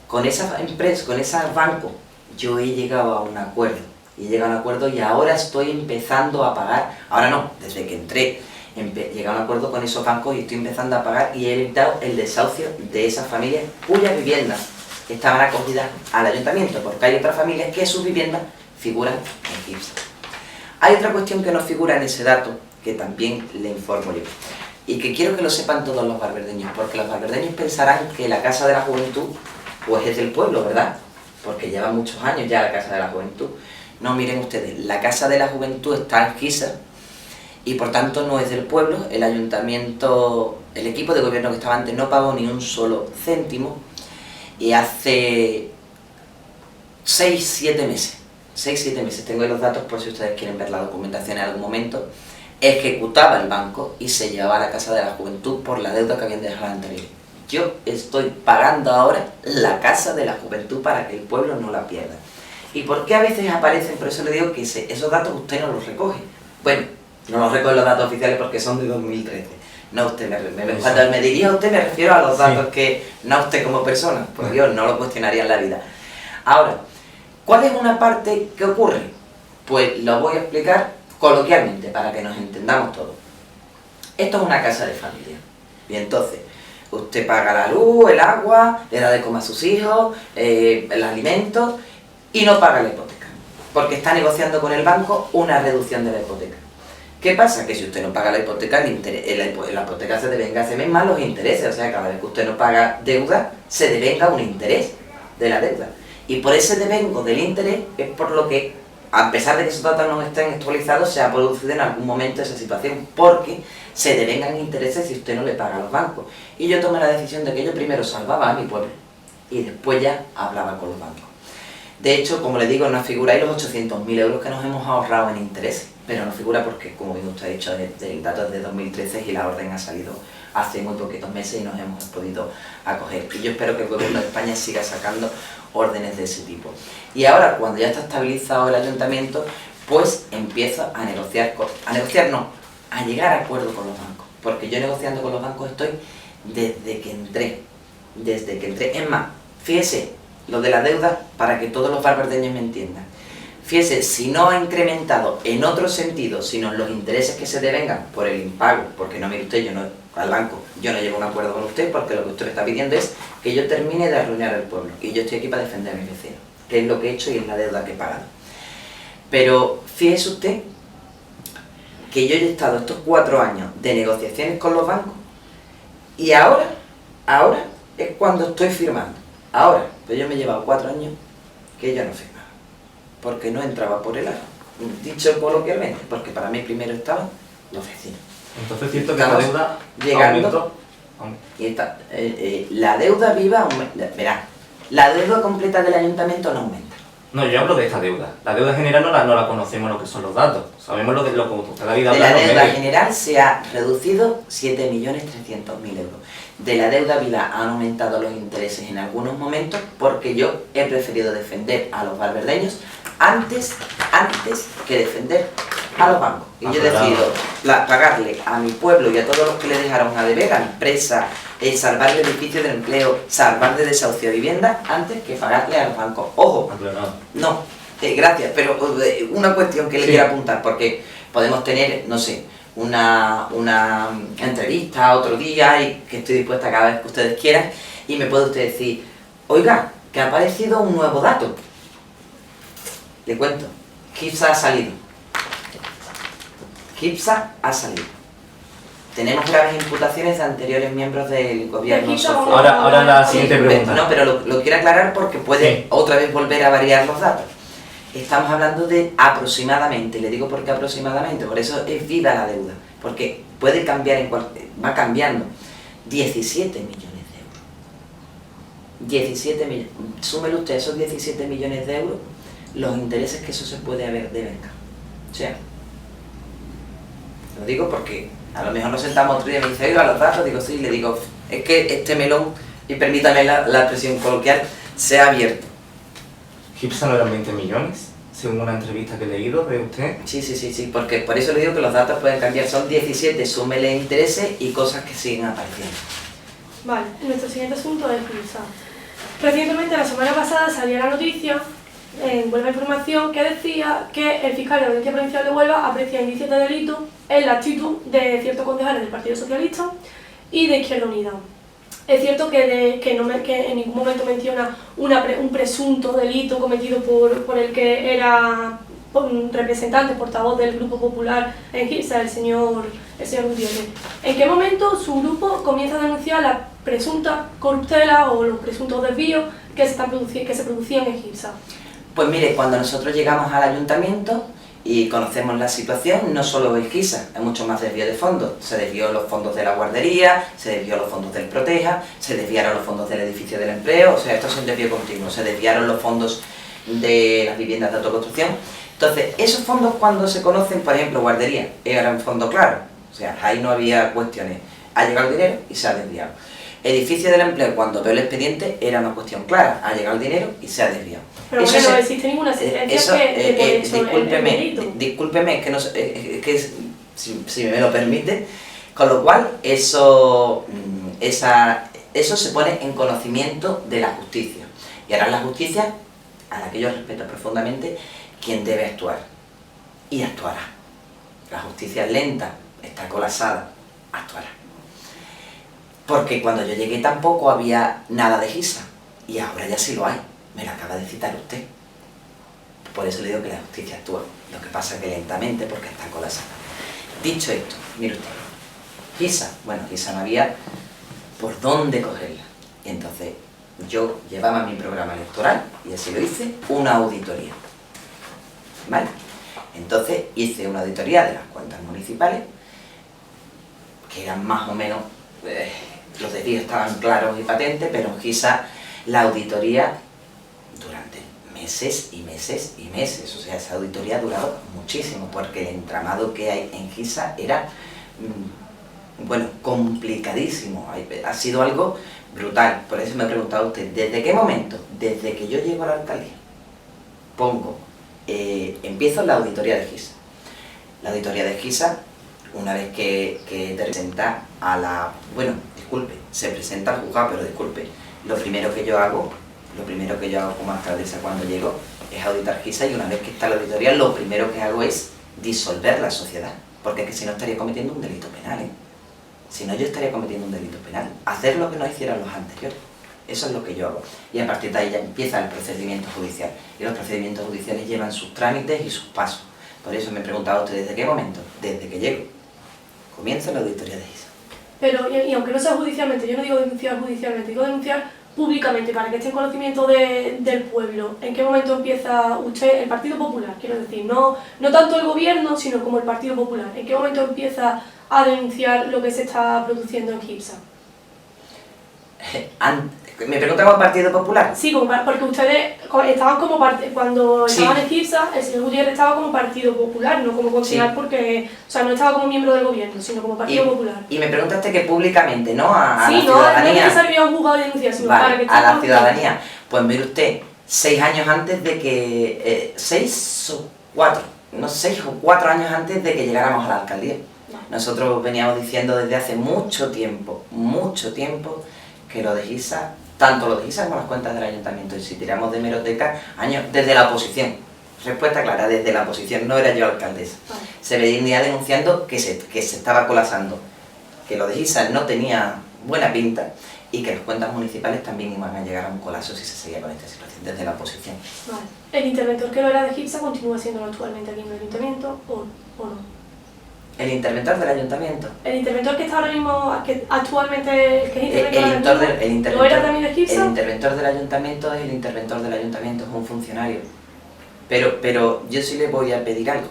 Con esas empresas, con esos bancos, yo he llegado a un acuerdo, y ahora estoy empezando a pagar, ahora no, desde que entré, llegué a un acuerdo con esos bancos y estoy empezando a pagar y he evitado el desahucio de esas familias cuyas viviendas estaban acogidas al ayuntamiento, porque hay otras familias que sus viviendas figuran en GIPSA. Hay otra cuestión que no figura en ese dato, que también le informo yo, y que quiero que lo sepan todos los barberdeños, porque los barberdeños pensarán que la Casa de la Juventud pues es del pueblo, ¿verdad? Porque lleva muchos años ya la Casa de la Juventud. No, miren ustedes, la Casa de la Juventud está en Gízar y por tanto no es del pueblo. El ayuntamiento, el equipo de gobierno que estaba antes no pagó ni un solo céntimo y hace 6-7 meses, tengo ahí los datos por si ustedes quieren ver la documentación en algún momento, ejecutaba el banco y se llevaba a la Casa de la Juventud por la deuda que habían dejado anterior. Yo estoy pagando ahora la Casa de la Juventud para que el pueblo no la pierda. ¿Y por qué a veces aparecen? Por eso le digo que esos datos usted no los recoge. Bueno, no los recoge los datos oficiales porque son de 2013. No, usted cuando me dirijo a usted me refiero a los datos que no a usted como persona. Por Dios, no lo cuestionaría en la vida. Ahora, ¿cuál es una parte que ocurre? Pues lo voy a explicar coloquialmente para que nos entendamos todos. Esto es una casa de familia. Y entonces, usted paga la luz, el agua, le da de comer a sus hijos, el alimento y no paga la hipoteca. Porque está negociando con el banco una reducción de la hipoteca. ¿Qué pasa? Que si usted no paga la hipoteca, la hipoteca se devenga ese mes más los intereses. O sea, cada vez que usted no paga deuda, se devenga un interés de la deuda. Y por ese devengo del interés es por lo que, a pesar de que esos datos no estén actualizados, se ha producido en algún momento esa situación, porque se devengan intereses si usted no le paga a los bancos. Y yo tomé la decisión de que yo primero salvaba a mi pueblo y después ya hablaba con los bancos. De hecho, como le digo, nos figura ahí los 800.000 euros que nos hemos ahorrado en intereses, pero no figura porque, como bien usted ha dicho, el dato es de 2013 y la orden ha salido hace muy poquitos meses y nos hemos podido acoger. Y yo espero que el gobierno de España siga sacando órdenes de ese tipo. Y ahora, cuando ya está estabilizado el ayuntamiento, pues empiezo a negociar, a llegar a acuerdo con los bancos. Porque yo negociando con los bancos estoy desde que entré. Es más, fíjese, lo de la deuda, para que todos los barberdeños me entiendan. Fíjese, si no ha incrementado en otro sentido, sino en los intereses que se devengan por el impago, porque no, mire usted, al banco, yo no llego a un acuerdo con usted, porque lo que usted me está pidiendo es que yo termine de arruinar al pueblo, y yo estoy aquí para defender a mis vecinos, que es lo que he hecho y es la deuda que he pagado. Pero fíjese usted que yo he estado estos 4 años de negociaciones con los bancos, y ahora es cuando estoy firmando. Ahora, pues yo me he llevado 4 años que yo no firmaba, porque no entraba por el aro, dicho coloquialmente, porque para mí primero estaban los vecinos. Entonces es cierto que la deuda llegando, aumentó. y está, la deuda viva, verá, la deuda completa del ayuntamiento no aumenta. No, yo hablo de esta deuda. La deuda general no la conocemos lo que son los datos. Sabemos lo que usted la vida De la habla en los deuda medios. general se ha reducido 7.300.000 euros. De la deuda viva han aumentado los intereses en algunos momentos porque yo he preferido defender a los barberdeños antes que defender a los bancos. Y yo he decidido pagarle a mi pueblo y a todos los que le dejaron a deber, a la empresa, salvar el edificio del empleo, salvar de desahucio de vivienda, antes que pagarle a los bancos. Ojo, no, Gracias, pero una cuestión que le quiero apuntar, porque podemos tener, no sé, una entrevista otro día y que estoy dispuesta cada vez que ustedes quieran y me puede usted decir, oiga, que ha aparecido un nuevo dato. Le cuento, GIPSA ha salido. GIPSA ha salido. Tenemos graves imputaciones de anteriores miembros del gobierno social. Ahora la siguiente pregunta. No, pero lo quiero aclarar porque puede otra vez volver a variar los datos. Estamos hablando de aproximadamente, le digo porque aproximadamente, por eso es vida la deuda, porque puede cambiar, va cambiando, 17 millones de euros. 17 millones, súmele usted esos 17 millones de euros, los intereses que eso se puede haber de venga. O sea, lo digo porque a lo mejor nos sentamos otro día y me dice, oiga, los datos, digo sí, le digo, es que este melón, y permítame la expresión coloquial, se ha abierto. ¿GIPSA no eran 20 millones? Según una entrevista que he leído de usted. Sí, porque por eso le digo que los datos pueden cambiar, son 17, súmele intereses y cosas que siguen apareciendo. Vale, nuestro siguiente asunto es GIPSA. Recientemente, la semana pasada, salió la noticia en Huelva Información que decía que el fiscal de la Audiencia Provincial de Huelva aprecia indicios de delito en la actitud de ciertos concejales del Partido Socialista y de Izquierda Unida. Es cierto que en ningún momento menciona un presunto delito cometido por el que era representante, portavoz del Grupo Popular en GIPSA, el señor Gutiérrez. ¿En qué momento su grupo comienza a denunciar la presunta corruptela o los presuntos desvíos que se producían en GIPSA? Pues mire, cuando nosotros llegamos al ayuntamiento y conocemos la situación, no solo es GIPSA, hay mucho más desvío de fondos. Se desvió los fondos de la guardería, se desvió los fondos del Proteja, se desviaron los fondos del edificio del empleo, o sea, esto es un desvío continuo, se desviaron los fondos de las viviendas de autoconstrucción. Entonces, esos fondos cuando se conocen, por ejemplo, guardería, era un fondo claro, o sea, ahí no había cuestiones, ha llegado el dinero y se ha desviado. Edificio del empleo, cuando veo el expediente, era una cuestión clara, ha llegado el dinero y se ha desviado. Pero eso bueno, no existe ninguna sentencia que discúlpeme, es que, no, si me lo permite, con lo cual eso se pone en conocimiento de la justicia. Y ahora la justicia, a la que yo respeto profundamente, quien debe actuar. Y actuará. La justicia es lenta, está colapsada, actuará. Porque cuando yo llegué tampoco había nada de GIPSA, y ahora ya sí lo hay. Me lo acaba de citar usted. Por eso le digo que la justicia actúa. Lo que pasa es que lentamente porque está colapsada. Dicho esto, mire usted. GIPSA, bueno, GIPSA no había por dónde cogerla. Y entonces yo llevaba mi programa electoral, y así lo hice, una auditoría. ¿Vale? Entonces hice una auditoría de las cuentas municipales, que eran más o menos, los desvíos estaban claros y patentes, pero en GIPSA la auditoría durante meses y meses y meses, o sea, esa auditoría ha durado muchísimo, porque el entramado que hay en GIPSA era, bueno, complicadísimo, ha sido algo brutal. Por eso me he preguntado a usted, ¿desde qué momento? Desde que yo llego a la alcaldía, empiezo la auditoría de GIPSA. La auditoría de GIPSA, una vez que te presenta a la, bueno, disculpe, se presenta al juzgado, pero disculpe, lo primero que yo hago como alcaldesa cuando llego es auditar GIPSA, y una vez que está la auditoría, lo primero que hago es disolver la sociedad, porque es que si no estaría cometiendo un delito penal, Si no, yo estaría cometiendo un delito penal. Hacer lo que no hicieran los anteriores. Eso es lo que yo hago. Y a partir de ahí ya empieza el procedimiento judicial. Y los procedimientos judiciales llevan sus trámites y sus pasos. Por eso me preguntaba usted, ¿desde qué momento? Desde que llego. Comienza la auditoría de GIPSA. Pero, y aunque no sea judicialmente, yo no digo denunciar judicialmente, digo denunciar públicamente, para que esté en conocimiento del pueblo. ¿En qué momento empieza usted, el Partido Popular, quiero decir, no tanto el gobierno, sino como el Partido Popular? ¿En qué momento empieza a denunciar lo que se está produciendo en GIPSA? ¿Me preguntan por el Partido Popular? Sí, porque ustedes estaban como cuando estaban en GIPSA, el señor Gutiérrez estaba como Partido Popular, no como concejal, porque, o sea, no estaba como miembro del gobierno, sino como Partido Popular. Y me preguntaste que públicamente, ¿no? A sí, la ciudadanía. No es necesario ir a un juzgado de denuncia, sino vale, para que a la ciudadanía. Pues mire usted, 6 años antes de que... 6 o 4, no 6 o 4 años antes de que llegáramos a la alcaldía. Nosotros veníamos diciendo desde hace mucho tiempo, que lo de GIPSA, tanto lo de GIPSA como las cuentas del ayuntamiento, y si tiramos de hemeroteca, años desde la oposición, respuesta clara, desde la oposición, no era yo alcaldesa. Vale. Se venía denunciando que se estaba colapsando, que lo de Giza no tenía buena pinta y que las cuentas municipales también iban a llegar a un colapso si se seguía con esta situación desde la oposición. Vale. ¿El interventor que lo era de GIPSA continúa siéndolo actualmente aquí en el ayuntamiento o no? El interventor del ayuntamiento. El interventor que está ahora mismo, que actualmente que es El ¿no era también de GIPSA? interventor del ayuntamiento es el interventor del ayuntamiento, es un funcionario. Pero yo sí le voy a pedir algo.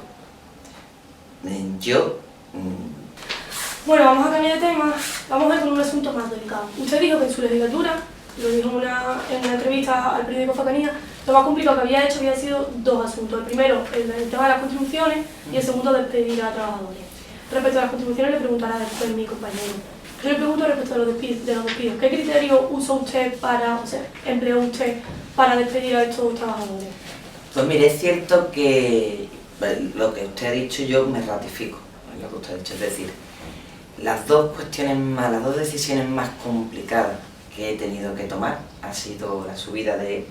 Bueno, vamos a cambiar de tema, vamos a ver con un asunto más delicado. Usted dijo que en su legislatura, lo dijo en una entrevista al periódico Facanía, lo más complicado que había hecho había sido dos asuntos. El primero, el tema de las contribuciones, y el segundo, despedir a trabajadores. Respecto a las contribuciones le preguntará después mi compañero. Yo le pregunto respecto a los despidos. ¿Qué criterio usó usted empleó usted para despedir a estos trabajadores? Pues mire, es cierto que lo que usted ha dicho yo me ratifico en lo que usted ha dicho. Es decir, las dos decisiones más complicadas que he tenido que tomar ha sido la subida de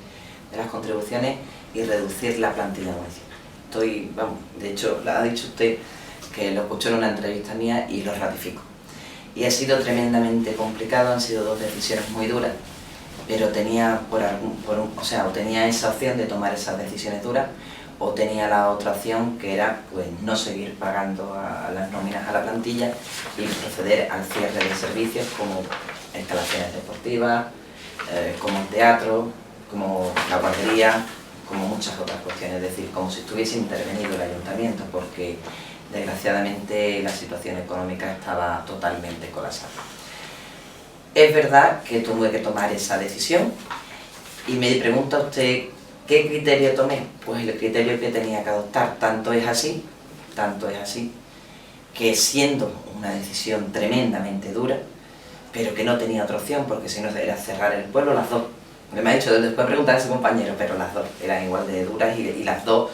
las contribuciones y reducir la plantilla municipal. De hecho, lo ha dicho usted que lo escuchó en una entrevista mía y lo ratifico. Y ha sido tremendamente complicado, han sido dos decisiones muy duras, pero tenía o tenía esa opción de tomar esas decisiones duras, o tenía la otra opción que era pues no seguir pagando a las nóminas a la plantilla y proceder al cierre de servicios como instalaciones deportivas, como el teatro, como la guardería, como muchas otras cuestiones, es decir, como si estuviese intervenido el ayuntamiento, porque desgraciadamente la situación económica estaba totalmente colapsada. Es verdad que tuve que tomar esa decisión y me pregunta usted ¿qué criterio tomé? Pues el criterio que tenía que adoptar. Tanto es así, que siendo una decisión tremendamente dura, pero que no tenía otra opción, porque si no era cerrar el pueblo, las dos. Me ha dicho después preguntar a ese compañero, pero las dos eran igual de duras y las dos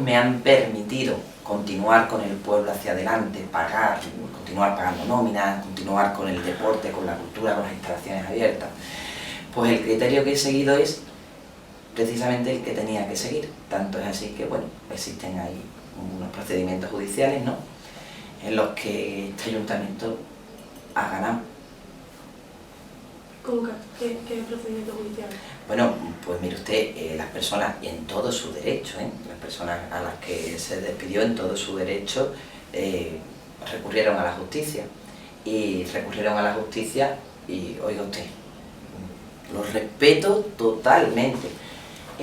me han permitido continuar con el pueblo hacia adelante, continuar pagando nóminas, continuar con el deporte, con la cultura, con las instalaciones abiertas. Pues el criterio que he seguido es precisamente el que tenía que seguir. Tanto es así que, bueno, existen ahí unos procedimientos judiciales, ¿no?, en los que este ayuntamiento ha ganado. ¿Cómo que qué procedimiento judicial? Bueno, pues mire usted, las personas, y en todo su derecho, las personas a las que se despidió en todo su derecho, recurrieron a la justicia. Y oiga usted, lo respeto totalmente,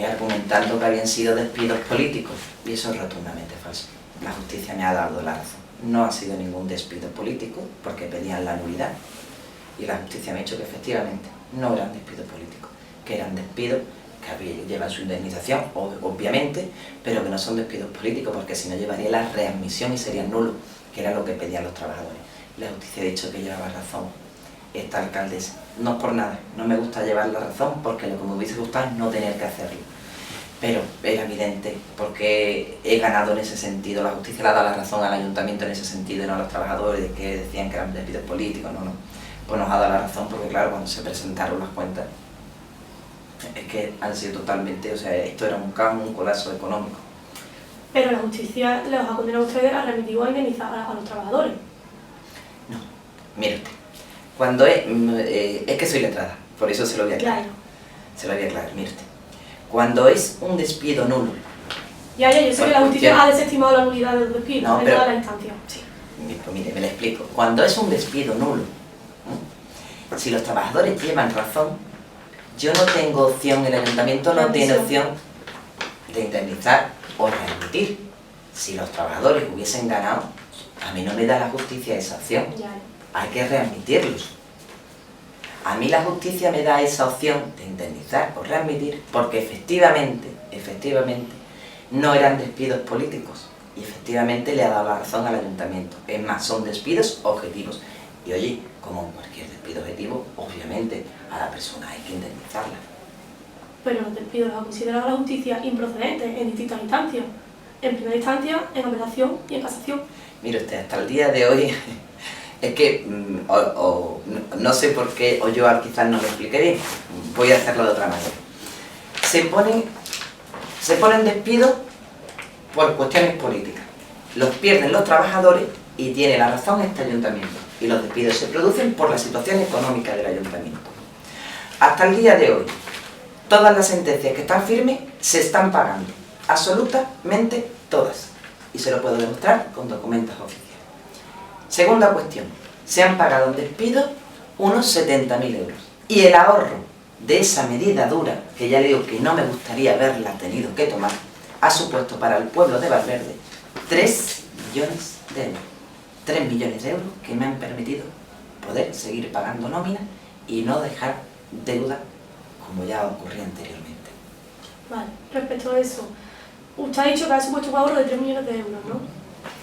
argumentando que habían sido despidos políticos, y eso es rotundamente falso. La justicia me ha dado la razón. No ha sido ningún despido político, porque pedían la nulidad, y la justicia me ha dicho que efectivamente no eran despidos políticos, que eran despidos que llevan su indemnización, obviamente, pero que no son despidos políticos, porque si no llevaría la readmisión y serían nulos, que era lo que pedían los trabajadores. La justicia ha dicho que llevaba razón esta alcaldesa. No es por nada, no me gusta llevar la razón, porque lo que me hubiese gustado es no tener que hacerlo. Pero era evidente, porque he ganado en ese sentido. La justicia le ha dado la razón al ayuntamiento en ese sentido, no a los trabajadores que decían que eran despidos políticos, no. Pues nos ha dado la razón, porque claro, cuando se presentaron las cuentas, es que han sido totalmente, esto era un caos, un colapso económico. Pero la justicia les ha condenado a ustedes a remitir o a indemnizar a los trabajadores. No, mire usted, cuando es que soy letrada, por eso se lo voy a aclarar. Claro. Se lo voy a aclarar, mire usted. Cuando es un despido nulo. Yo sé que la justicia ha desestimado la nulidad del despido en toda la instancia. Sí, pues mire, me lo explico. Cuando es un despido nulo, si los trabajadores llevan razón, yo no tengo opción, el ayuntamiento no tiene opción de indemnizar o readmitir. Si los trabajadores hubiesen ganado, a mí no me da la justicia esa opción. Ya. Hay que readmitirlos. A mí la justicia me da esa opción de indemnizar o readmitir porque efectivamente no eran despidos políticos y efectivamente le ha dado la razón al ayuntamiento. Es más, son despidos objetivos. Y oye, como en cualquier despido objetivo, obviamente a la persona hay que indemnizarla. Pero los despidos los ha considerado la justicia improcedentes en distintas instancias. En primera instancia, en apelación y en casación. Mire usted, hasta el día de hoy, es que no sé por qué, o yo quizás no lo expliqué bien, voy a hacerlo de otra manera. Se ponen Se ponen despidos por cuestiones políticas. Los pierden los trabajadores y tiene la razón este ayuntamiento. Y los despidos se producen por la situación económica del ayuntamiento. Hasta el día de hoy, todas las sentencias que están firmes se están pagando. Absolutamente todas. Y se lo puedo demostrar con documentos oficiales. Segunda cuestión. Se han pagado en despidos unos 70.000 euros. Y el ahorro de esa medida dura, que ya le digo que no me gustaría haberla tenido que tomar, ha supuesto para el pueblo de Valverde 3 millones de euros. 3 millones de euros que me han permitido poder seguir pagando nómina y no dejar deuda como ya ocurría anteriormente. Vale, respecto a eso, usted ha dicho que ha supuesto un ahorro de 3 millones de euros, ¿no?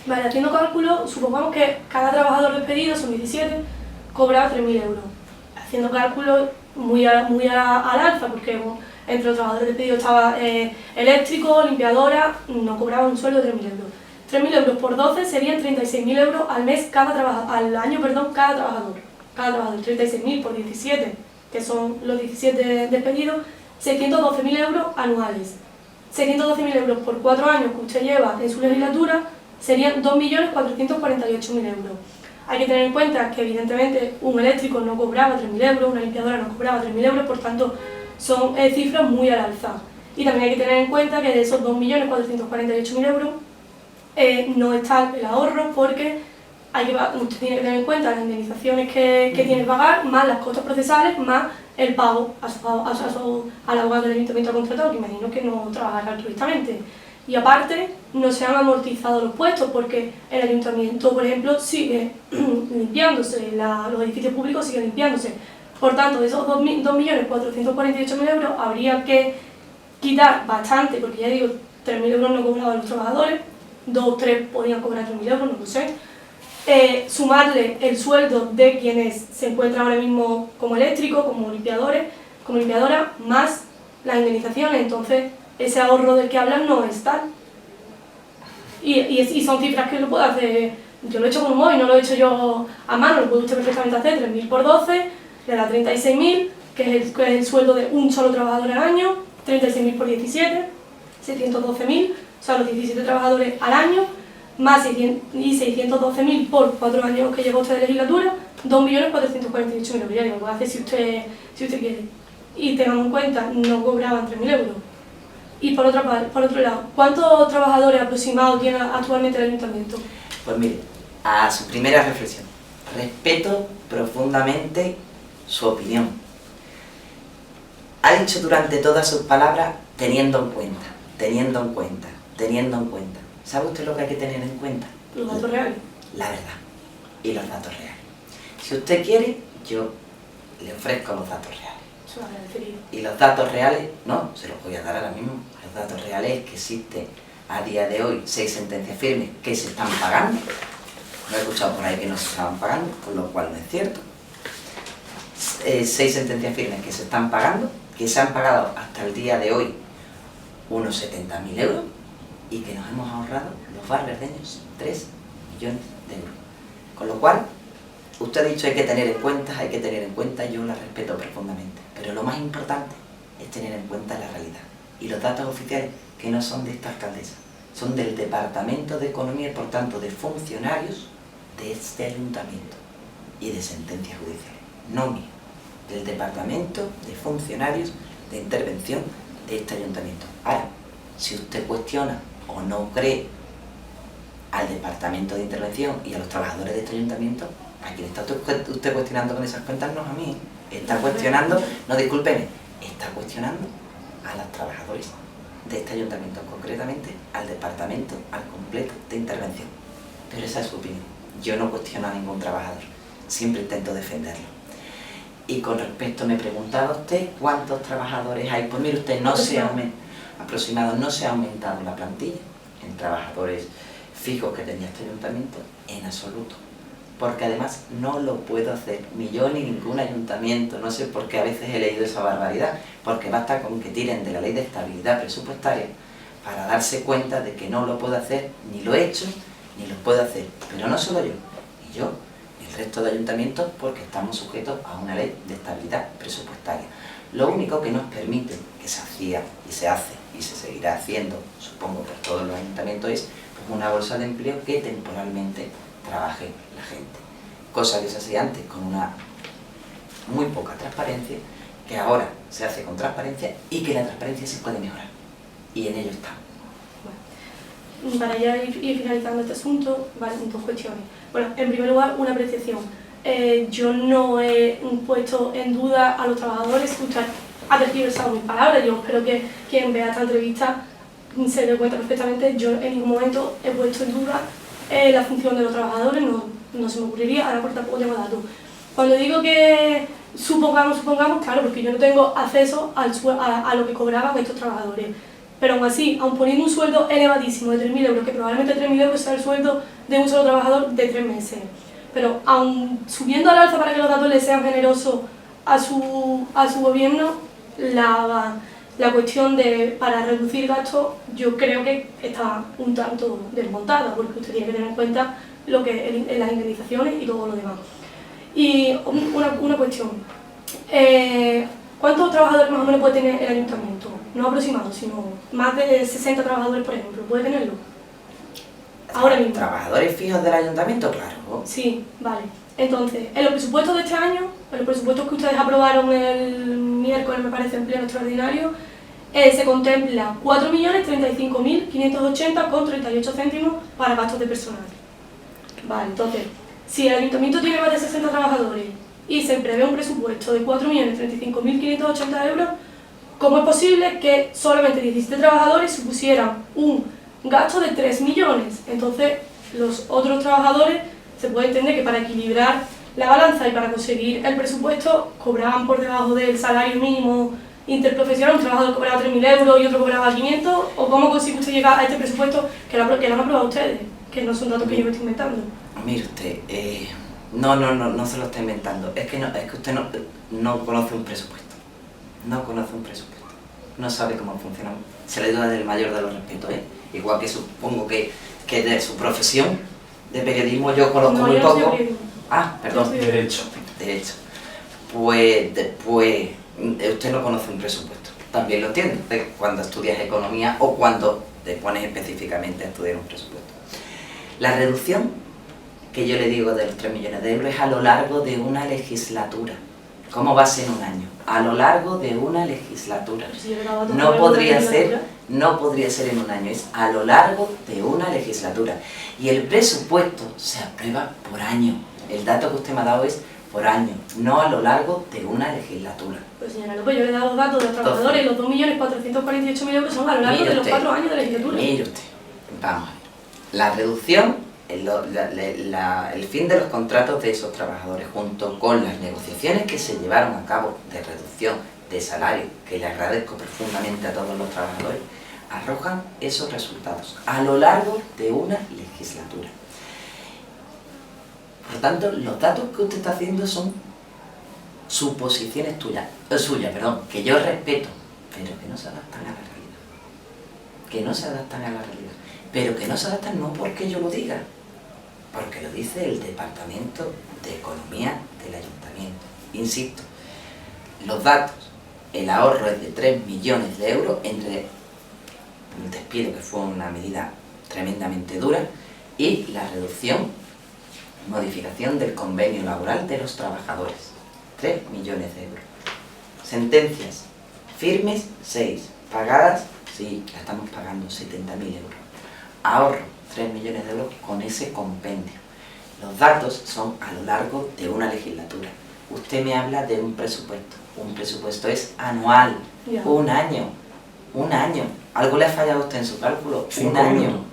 Vale, haciendo cálculo, supongamos que cada trabajador despedido, son 17, cobraba 3.000 euros. Haciendo cálculo muy al alza, porque entre los trabajadores despedidos estaba eléctrico, limpiadora, no cobraban un sueldo de 3.000 euros. 3.000 euros por 12 serían 36.000 euros al mes al año, cada trabajador. Cada trabajador, 36.000 por 17, que son los 17 despedidos, 612.000 euros anuales. 612.000 euros por 4 años que usted lleva en su legislatura serían 2.448.000 euros. Hay que tener en cuenta que evidentemente un eléctrico no cobraba 3.000 euros, una limpiadora no cobraba 3.000 euros, por tanto son cifras muy al alza. Y también hay que tener en cuenta que de esos 2.448.000 euros no está el ahorro, porque usted tiene que tener en cuenta las indemnizaciones que tiene que pagar, más las costas procesales, más el pago al abogado del ayuntamiento contratado, que imagino que no trabajará altruistamente. Y aparte, no se han amortizado los puestos, porque el ayuntamiento, por ejemplo, sigue limpiándose, los edificios públicos siguen limpiándose. Por tanto, de esos 2.448.000 euros habría que quitar bastante, porque ya digo, 3.000 euros no cobraban los trabajadores, 2 o 3 podían cobrar 3.000 euros, no lo sé. Sumarle el sueldo de quienes se encuentran ahora mismo como eléctricos, como limpiadoras, más las indemnizaciones. Entonces, ese ahorro del que hablan no es tal. Y son cifras que lo puedo hacer, yo lo he hecho con un móvil, no lo he hecho yo a mano, lo puede usted perfectamente hacer. 3.000 por 12 le da 36.000, que es el sueldo de un solo trabajador al año. 36.000 por 17, 612.000, o sea, los 17 trabajadores al año, más 612.000 por 4 años que lleva usted de legislatura, 2.448.000 euros. Ya digo, lo puede hacer si usted quiere. Y tengamos en cuenta, no cobraban 3.000 euros. Y por otro lado, ¿cuántos trabajadores aproximados tiene actualmente el ayuntamiento? Pues mire, a su primera reflexión, respeto profundamente su opinión. Ha dicho durante todas sus palabras, teniendo en cuenta. ¿Sabe usted lo que hay que tener en cuenta? Los datos reales. La verdad. Y los datos reales. Si usted quiere, yo le ofrezco los datos reales. Se lo agradecería. Y los datos reales, no, se los voy a dar ahora mismo. Los datos reales es que existen a día de hoy 6 sentencias firmes que se están pagando. No he escuchado por ahí que no se estaban pagando, con lo cual no es cierto. 6 sentencias firmes que se están pagando, que se han pagado hasta el día de hoy unos 70.000 euros y que nos hemos ahorrado los valverdeños 3 millones de euros. Con lo cual, usted ha dicho hay que tener en cuenta, yo la respeto profundamente. Pero lo más importante es tener en cuenta la realidad. Y los datos oficiales, que no son de esta alcaldesa, son del Departamento de Economía y por tanto de funcionarios de este ayuntamiento y de sentencias judiciales, no mío, del Departamento de Funcionarios de Intervención de este ayuntamiento. Ahora, si usted cuestiona o no cree al Departamento de Intervención y a los trabajadores de este ayuntamiento, ¿a quién está usted cuestionando con esas cuentas? No es a mí. Está cuestionando, no discúlpeme, está cuestionando a los trabajadores de este ayuntamiento, concretamente al departamento al completo de intervención. Pero esa es su opinión. Yo no cuestiono a ningún trabajador, siempre intento defenderlo. Y con respecto, me preguntaba usted cuántos trabajadores hay. Pues mire usted, no se ha aumentado la plantilla en trabajadores fijos que tenía este ayuntamiento en absoluto. Porque además no lo puedo hacer, ni yo ni ningún ayuntamiento. No sé por qué a veces he leído esa barbaridad, porque basta con que tiren de la ley de estabilidad presupuestaria para darse cuenta de que no lo puedo hacer, ni lo he hecho, ni lo puedo hacer. Pero no solo yo, ni yo, ni el resto de ayuntamientos, porque estamos sujetos a una ley de estabilidad presupuestaria. Lo único que nos permite, que se hacía y se hace y se seguirá haciendo, supongo, por todos los ayuntamientos, es pues, una bolsa de empleo que temporalmente trabaje la gente. Cosa que se hacía antes con una muy poca transparencia, que ahora se hace con transparencia y que la transparencia se puede mejorar. Y en ello estamos. Bueno, para ya ir finalizando este asunto, vale, dos cuestiones. Bueno, en primer lugar, una apreciación. Yo no he puesto en duda a los trabajadores, usted ha tergiversado mis palabras, yo espero que quien vea esta entrevista se dé cuenta perfectamente, yo en ningún momento he puesto en duda la función de los trabajadores, no se me ocurriría, ahora por tampoco tengo datos. Cuando digo que supongamos, claro, porque yo no tengo acceso a lo que cobraban estos trabajadores, pero aún así, aun poniendo un sueldo elevadísimo de 3.000 euros, que probablemente 3.000 euros sea el sueldo de un solo trabajador de 3 meses, pero aun subiendo al alza para que los datos les sean generosos a su gobierno, la cuestión de para reducir gastos yo creo que está un tanto desmontada, porque usted tiene que tener en cuenta lo que las indemnizaciones y todo lo demás. Y una cuestión, ¿cuántos trabajadores más o menos puede tener el ayuntamiento? No aproximado, sino más de 60 trabajadores, por ejemplo, ¿puede tenerlo? Ahora mismo. ¿Trabajadores fijos del ayuntamiento? Claro. Sí, vale. Entonces, en los presupuestos de este año, en los presupuestos que ustedes aprobaron el miércoles, me parece, en pleno extraordinario, se contempla 4.035.580,38 céntimos para gastos de personal. Vale, entonces, si el ayuntamiento tiene más de 60 trabajadores y se prevé un presupuesto de 4.035.580 euros, ¿cómo es posible que solamente 17 trabajadores supusieran un gasto de 3 millones? Entonces, los otros trabajadores se puede entender que para equilibrar la balanza y para conseguir el presupuesto cobraban por debajo del salario mínimo interprofesional, un trabajador cobraba 3.000 euros y otro cobraba 500, o cómo consigue usted llegar a este presupuesto que lo han aprobado ustedes, que no son datos que yo me estoy inventando. Mire usted, no se lo está inventando, es que usted no conoce un presupuesto, no conoce un presupuesto, no sabe cómo funciona, se le da el mayor de los respetos, igual que supongo que de su profesión de periodismo yo conozco muy poco. Perdón, Derecho. Pues después usted no conoce un presupuesto, también lo entiendo, cuando estudias economía o cuando te pones específicamente a estudiar un presupuesto. La reducción que yo le digo de los 3 millones de euros es a lo largo de una legislatura. ¿Cómo va a ser en un año? A lo largo de una legislatura. No podría ser en un año, es a lo largo de una legislatura. Y el presupuesto se aprueba por año. El dato que usted me ha dado es por año, no a lo largo de una legislatura. Pues señora López, yo le he dado los datos de los trabajadores, los 2.448.000 euros son a lo largo de los 4 años de legislatura. Mire usted, vamos a ver. La reducción, el fin de los contratos de esos trabajadores, junto con las negociaciones que se llevaron a cabo de reducción de salario, que le agradezco profundamente a todos los trabajadores, arrojan esos resultados a lo largo de una legislatura. Por lo tanto, los datos que usted está haciendo son suposiciones suyas, que yo respeto, pero que no se adaptan a la realidad. Que no se adaptan a la realidad. Pero que no se adaptan no porque yo lo diga, porque lo dice el Departamento de Economía del Ayuntamiento. Insisto, los datos, el ahorro es de 3 millones de euros entre el despido, que fue una medida tremendamente dura, y la modificación del convenio laboral de los trabajadores. 3 millones de euros. Sentencias firmes, 6. Pagadas, sí, la estamos pagando, 70.000 euros. Ahorro, 3 millones de euros con ese compendio. Los datos son a lo largo de una legislatura. Usted me habla de un presupuesto. Un presupuesto es anual, un año. ¿Algo le ha fallado a usted en su cálculo? 5 un año. minutos.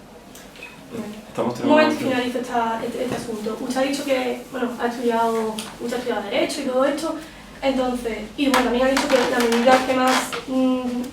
Un momento y finalizo este asunto. Usted ha dicho que, ha estudiado Derecho y todo esto, entonces, y bueno, también ha dicho que la medida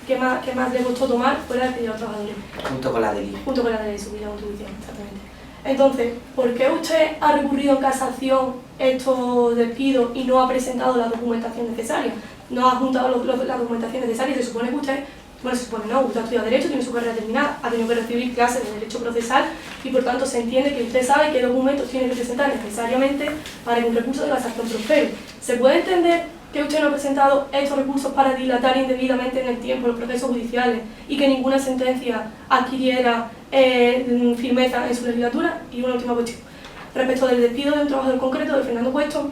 que más le costó tomar fue la de despedir a los trabajadores. Junto con la de IVA. Junto con la de subida de contribución, exactamente. Entonces, ¿por qué usted ha recurrido en casación estos despidos y no ha presentado la documentación necesaria? No ha juntado la documentación necesaria. Se supone que usted bueno, se supone no, usted ha estudiado Derecho, tiene su carrera terminada, ha tenido que recibir clases de Derecho Procesal y por tanto se entiende que usted sabe qué documentos tiene que presentar necesariamente para que un recurso de casación prospere. ¿Se puede entender que usted no ha presentado estos recursos para dilatar indebidamente en el tiempo los procesos judiciales y que ninguna sentencia adquiriera firmeza en su legislatura? Y una última cuestión. Respecto del despido de un trabajador concreto de Fernando Cuesto,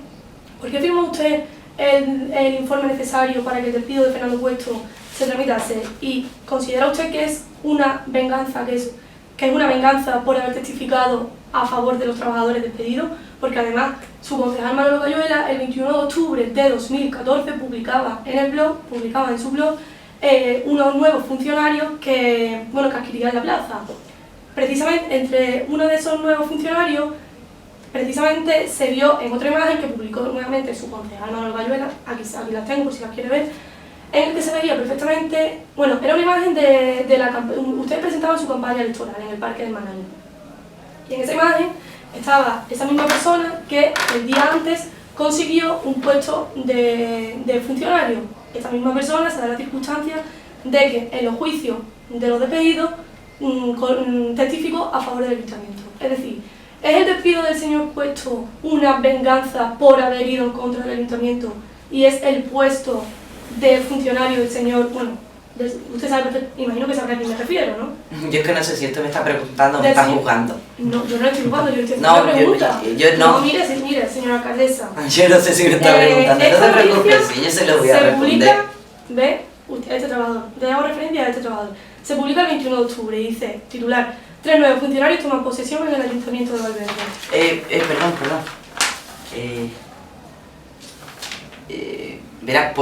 ¿por qué firma usted el informe necesario para que el despido de Fernando Cuesto se tramitase? ¿Y considera usted que es una venganza, que es una venganza por haber testificado a favor de los trabajadores despedidos? Porque además su concejal Manolo Cayuela el 21 de octubre de 2014 publicaba en su blog unos nuevos funcionarios que adquirían la plaza. Precisamente entre uno de esos nuevos funcionarios precisamente se vio en otra imagen que publicó nuevamente su concejal Manolo Cayuela, aquí las tengo por si las quiere ver, en el que se veía perfectamente, era una imagen de la campaña, ustedes presentaban su campaña electoral en el Parque del Manaín. Y en esa imagen estaba esa misma persona que el día antes consiguió un puesto de funcionario. Esta misma persona se da la circunstancia de que en los juicios de los despedidos testificó a favor del ayuntamiento. Es decir, ¿es el despido del señor Cuesto una venganza por haber ido en contra del ayuntamiento y es el puesto de funcionario del señor, usted sabe, imagino que sabrá a quién me refiero, ¿no? Yo es que no sé si usted me está preguntando o me está juzgando. No, yo no estoy juzgando, yo le estoy haciendo una pregunta. Yo no. No, mire, señora alcaldesa. Yo no sé si me está preguntando, no se preocupe, si yo se lo voy a responder. Ve, este trabajador, le hago referencia a este trabajador. Se publica el 21 de octubre y dice, titular, 3 nuevos funcionarios toman posesión en el Ayuntamiento de Valverde. Perdón. Verá,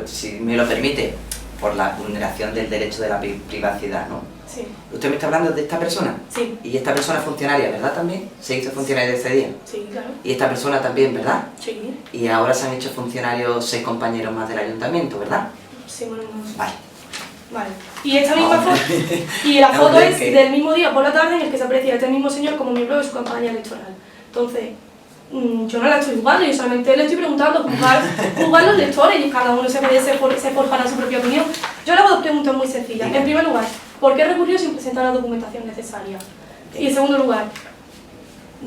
si me lo permite, por la vulneración del derecho de la privacidad, ¿no? Sí. ¿Usted me está hablando de esta persona? Sí. Y esta persona es funcionaria, ¿verdad también? ¿Se hizo funcionaria ese día? Sí, claro. Y esta persona también, ¿verdad? Sí. Y ahora se han hecho funcionarios 6 compañeros más del ayuntamiento, ¿verdad? Sí, bueno, no. Vale. Y esta misma foto, y la foto es del mismo día por la tarde en el que se aprecia a este mismo señor como miembro de su campaña electoral. Entonces, yo no la estoy juzgando, yo solamente le estoy preguntando, juzgar los lectores y cada uno se forjará su propia opinión. Yo le hago 2 preguntas muy sencillas. En primer lugar, ¿por qué recurrió sin presentar la documentación necesaria? Y en segundo lugar,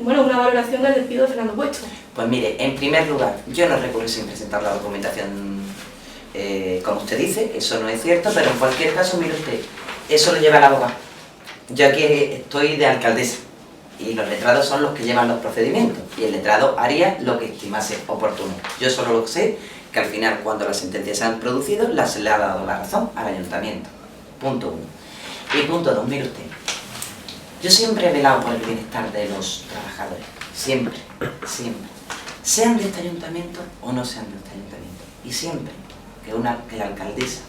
una valoración del despido de Fernando Cuesto. Pues mire, en primer lugar, yo no recurrí sin presentar la documentación como usted dice, eso no es cierto, pero en cualquier caso, mire usted, eso lo lleva el abogado. Yo aquí estoy de alcaldesa y los letrados son los que llevan los procedimientos y el letrado haría lo que estimase oportuno. Yo solo lo sé que al final, cuando las sentencias se han producido, se le ha dado la razón al ayuntamiento. Punto 1. Y punto 2, mire usted, yo siempre he velado por el bienestar de los trabajadores, siempre, sean de este ayuntamiento o no sean de este ayuntamiento, y siempre que la alcaldesa,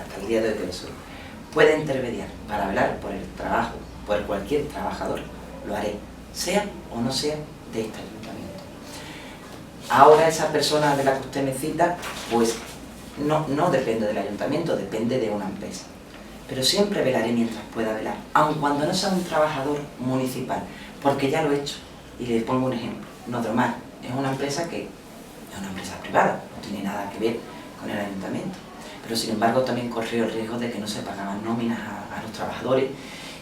alcaldía de hoy que lo soy, puede intervenir para velar por el trabajo, por cualquier trabajador, lo haré, sea o no sea de este ayuntamiento. Ahora esa persona de la que usted me cita, pues no depende del ayuntamiento, depende de una empresa. Pero siempre velaré mientras pueda velar, aun cuando no sea un trabajador municipal, porque ya lo he hecho. Y le pongo un ejemplo. Nodromar es una empresa que es una empresa privada, no tiene nada que ver con el ayuntamiento. Pero sin embargo también corrió el riesgo de que no se pagaban nóminas a los trabajadores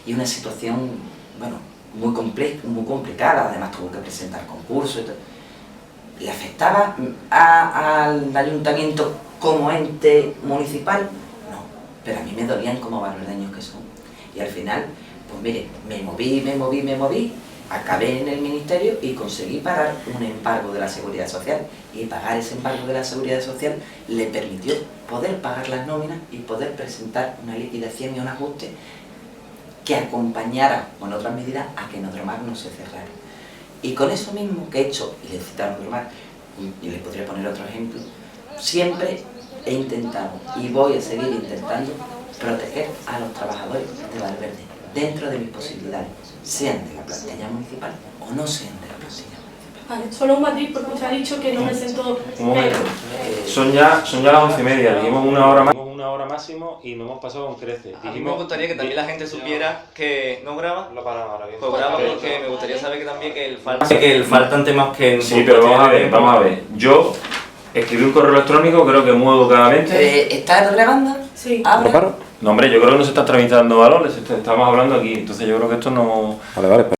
y una situación, muy complicada, además tuvo que presentar concursos y todo. ¿Le afectaba al ayuntamiento como ente municipal? No, pero a mí me dolían como valverdeños que son. Y al final, pues mire, me moví, acabé en el ministerio y conseguí parar un embargo de la Seguridad Social. Y pagar ese embargo de la Seguridad Social le permitió poder pagar las nóminas y poder presentar una liquidación y un ajuste que acompañara con otras medidas a que Nodromar no se cerrara. Y con eso mismo que he hecho, y le citaron a Nodromar, y le podría poner otro ejemplo, siempre he intentado y voy a seguir intentando proteger a los trabajadores de Valverde dentro de mis posibilidades, sean de la plantilla municipal o no sean de la plantilla municipal. Vale, solo un matiz porque usted ha dicho que no presentó... Un momento. Son ya las 11:30, dijimos una hora máximo y nos hemos pasado con creces. A mí me gustaría que también la gente supiera que no graba. Lo paramos ahora bien. Pues graba porque me gustaría saber que también que faltan temas que... Sí, pero vamos a ver. Yo escribí un correo electrónico, creo que muy educadamente. ¿Estás grabando? Sí. Abra. ¿Lo paro? No, hombre, yo creo que no se está tramitando valores, estamos hablando aquí, entonces yo creo que esto no... Vale,